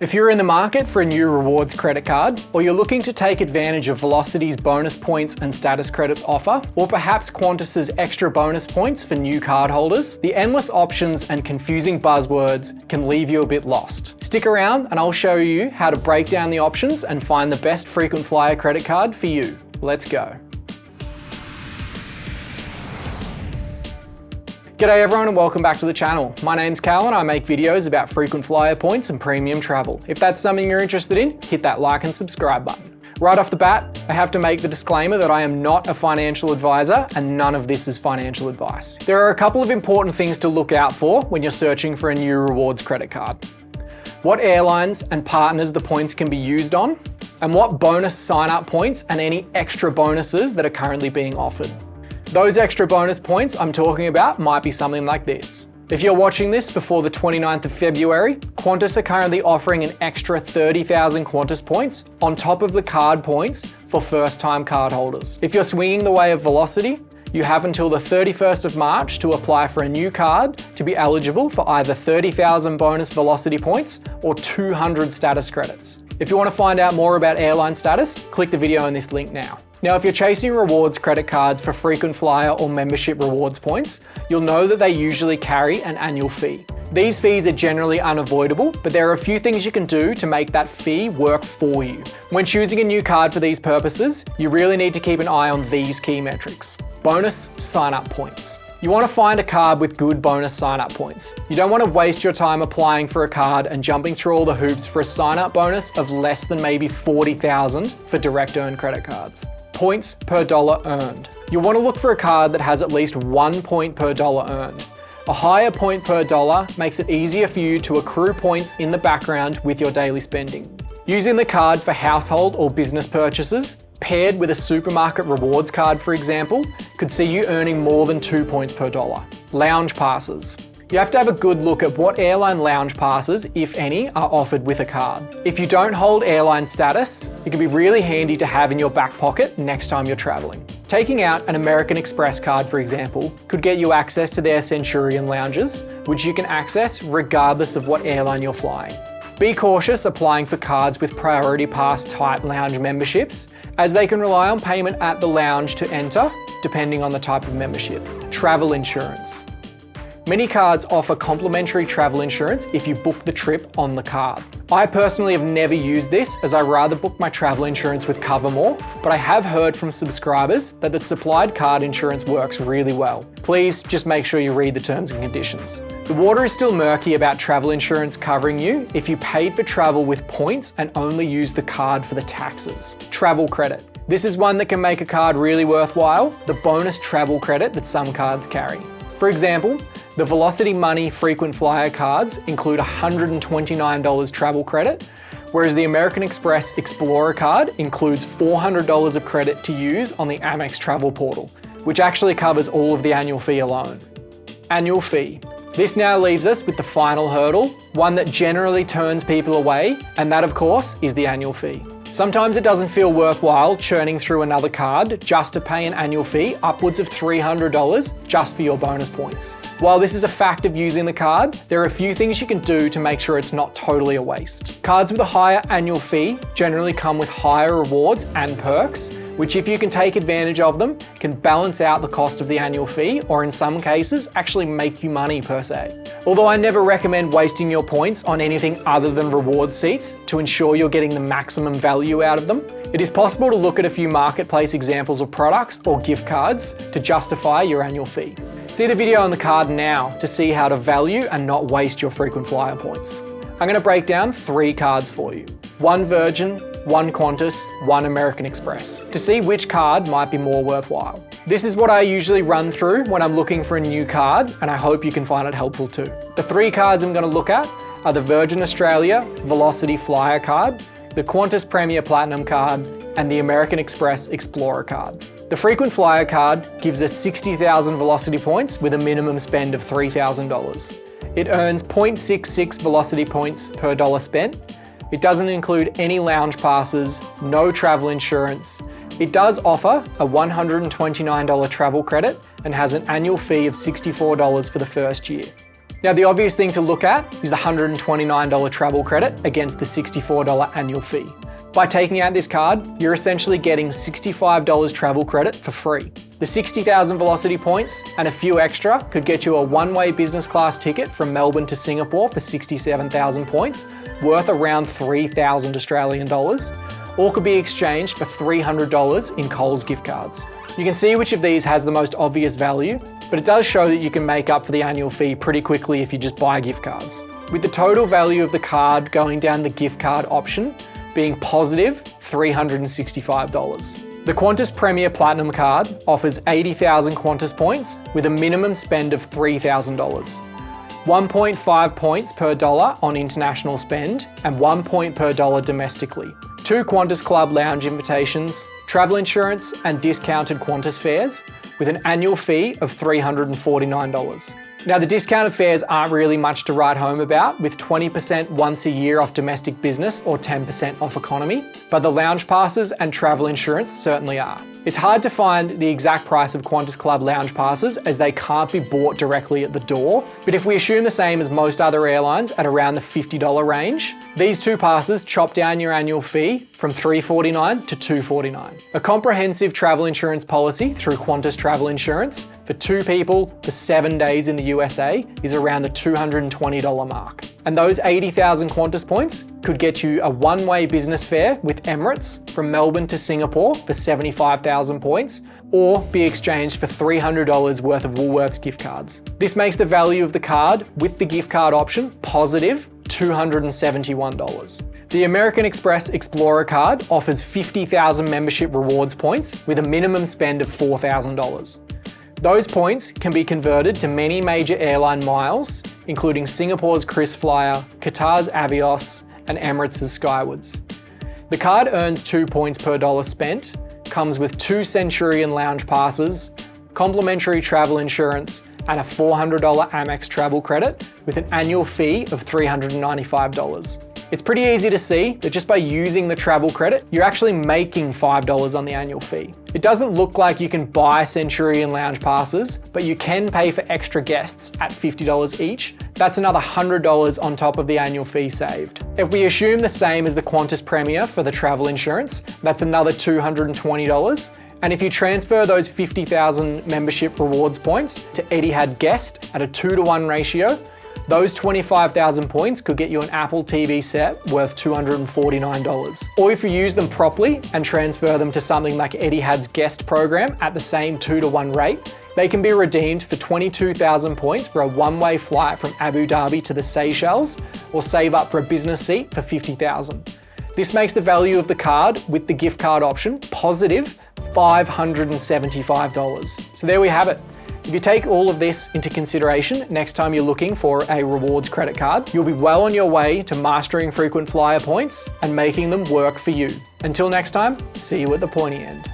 If you're in the market for a new rewards credit card, or you're looking to take advantage of Velocity's bonus points and status credits offer, or perhaps Qantas's extra bonus points for new cardholders, the endless options and confusing buzzwords can leave you a bit lost. Stick around and I'll show you how to break down the options and find the best frequent flyer credit card for you. Let's go. G'day everyone and welcome back to the channel. My name's Cal and I make videos about frequent flyer points and premium travel. If that's something you're interested in, hit that like and subscribe button. Right off the bat, I have to make the disclaimer that I am not a financial advisor and none of this is financial advice. There are a couple of important things to look out for when you're searching for a new rewards credit card. What airlines and partners the points can be used on, and what bonus sign-up points and any extra bonuses that are currently being offered. Those extra bonus points I'm talking about might be something like this. If you're watching this before the 29th of February, Qantas are currently offering an extra 30,000 Qantas points on top of the card points for first-time cardholders. If you're swinging the way of Velocity, you have until the 31st of March to apply for a new card to be eligible for either 30,000 bonus Velocity points or 200 status credits. If you want to find out more about airline status, click the video in this link now. Now, if you're chasing rewards credit cards for frequent flyer or membership rewards points, you'll know that they usually carry an annual fee. These fees are generally unavoidable, but there are a few things you can do to make that fee work for you. When choosing a new card for these purposes, you really need to keep an eye on these key metrics. Bonus sign-up points. You want to find a card with good bonus sign-up points. You don't want to waste your time applying for a card and jumping through all the hoops for a sign-up bonus of less than maybe 40,000 for direct earn credit cards. Points per dollar earned. You'll want to look for a card that has at least 1 point per dollar earned. A higher point per dollar makes it easier for you to accrue points in the background with your daily spending. Using the card for household or business purchases, paired with a supermarket rewards card for example, could see you earning more than 2 points per dollar. Lounge passes. You have to have a good look at what airline lounge passes, if any, are offered with a card. If you don't hold airline status, it can be really handy to have in your back pocket next time you're traveling. Taking out an American Express card, for example, could get you access to their Centurion lounges, which you can access regardless of what airline you're flying. Be cautious applying for cards with Priority Pass type lounge memberships, as they can rely on payment at the lounge to enter, depending on the type of membership. Travel insurance. Many cards offer complimentary travel insurance if you book the trip on the card. I personally have never used this as I rather book my travel insurance with Covermore, but I have heard from subscribers that the supplied card insurance works really well. Please just make sure you read the terms and conditions. The water is still murky about travel insurance covering you if you paid for travel with points and only used the card for the taxes. Travel credit. This is one that can make a card really worthwhile, the bonus travel credit that some cards carry. For example, the Velocity Money frequent flyer cards include $129 travel credit, whereas the American Express Explorer card includes $400 of credit to use on the Amex travel portal, which actually covers all of the annual fee alone. Annual fee. This now leaves us with the final hurdle, one that generally turns people away, and that of course is the annual fee. Sometimes it doesn't feel worthwhile churning through another card just to pay an annual fee upwards of $300 just for your bonus points. While this is a fact of using the card, there are a few things you can do to make sure it's not totally a waste. Cards with a higher annual fee generally come with higher rewards and perks, which if you can take advantage of them, can balance out the cost of the annual fee, or in some cases, actually make you money per se. Although I never recommend wasting your points on anything other than reward seats to ensure you're getting the maximum value out of them, it is possible to look at a few marketplace examples of products or gift cards to justify your annual fee. See the video on the card now to see how to value and not waste your frequent flyer points. I'm going to break down 3 cards for you. 1 Virgin, 1 Qantas, 1 American Express, to see which card might be more worthwhile. This is what I usually run through when I'm looking for a new card, and I hope you can find it helpful too. The 3 cards I'm going to look at are the Virgin Australia Velocity Flyer card, the Qantas Premier Platinum card, and the American Express Explorer card. The frequent flyer card gives us 60,000 Velocity points with a minimum spend of $3,000. It earns 0.66 Velocity points per dollar spent. It doesn't include any lounge passes, no travel insurance. It does offer a $129 travel credit and has an annual fee of $64 for the first year. Now, the obvious thing to look at is the $129 travel credit against the $64 annual fee. By taking out this card, you're essentially getting $65 travel credit for free. The 60,000 velocity points and a few extra could get you a one-way business class ticket from Melbourne to Singapore for 67,000 points, worth around 3,000 Australian dollars, or could be exchanged for $300 in Coles gift cards. You can see which of these has the most obvious value, but it does show that you can make up for the annual fee pretty quickly if you just buy gift cards. With the total value of the card going down the gift card option being positive $365. The Qantas Premier Platinum card offers 80,000 Qantas points with a minimum spend of $3,000. 1.5 points per dollar on international spend and 1 point per dollar domestically. 2 Qantas Club lounge invitations, travel insurance and discounted Qantas fares with an annual fee of $349. Now, the discounted fares aren't really much to write home about, with 20% once a year off domestic business or 10% off economy, but the lounge passes and travel insurance certainly are. It's hard to find the exact price of Qantas Club lounge passes as they can't be bought directly at the door, but if we assume the same as most other airlines at around the $50 range, these 2 passes chop down your annual fee from $349 to $249. A comprehensive travel insurance policy through Qantas Travel Insurance for 2 people for 7 days in the USA is around the $220 mark. And those 80,000 Qantas points could get you a one-way business fare with Emirates from Melbourne to Singapore for 75,000 points, or be exchanged for $300 worth of Woolworths gift cards. This makes the value of the card with the gift card option positive $271. The American Express Explorer card offers 50,000 membership rewards points with a minimum spend of $4,000. Those points can be converted to many major airline miles, including Singapore's KrisFlyer, Qatar's Avios, and Emirates' Skywards. The card earns 2 points per dollar spent, comes with 2 Centurion lounge passes, complimentary travel insurance, and a $400 Amex travel credit with an annual fee of $395. It's pretty easy to see that just by using the travel credit, you're actually making $5 on the annual fee. It doesn't look like you can buy Centurion lounge passes, but you can pay for extra guests at $50 each. That's another $100 on top of the annual fee saved. If we assume the same as the Qantas Premier for the travel insurance, that's another $220. And if you transfer those 50,000 membership rewards points to Etihad Guest at a 2-to-1 ratio, those 25,000 points could get you an Apple TV set worth $249. Or if you use them properly and transfer them to something like Etihad's Guest program at the same 2-to-1 rate, they can be redeemed for 22,000 points for a one-way flight from Abu Dhabi to the Seychelles, or save up for a business seat for 50,000. This makes the value of the card with the gift card option positive $575. So there we have it. If you take all of this into consideration next time you're looking for a rewards credit card, you'll be well on your way to mastering frequent flyer points and making them work for you. Until next time, see you at the pointy end.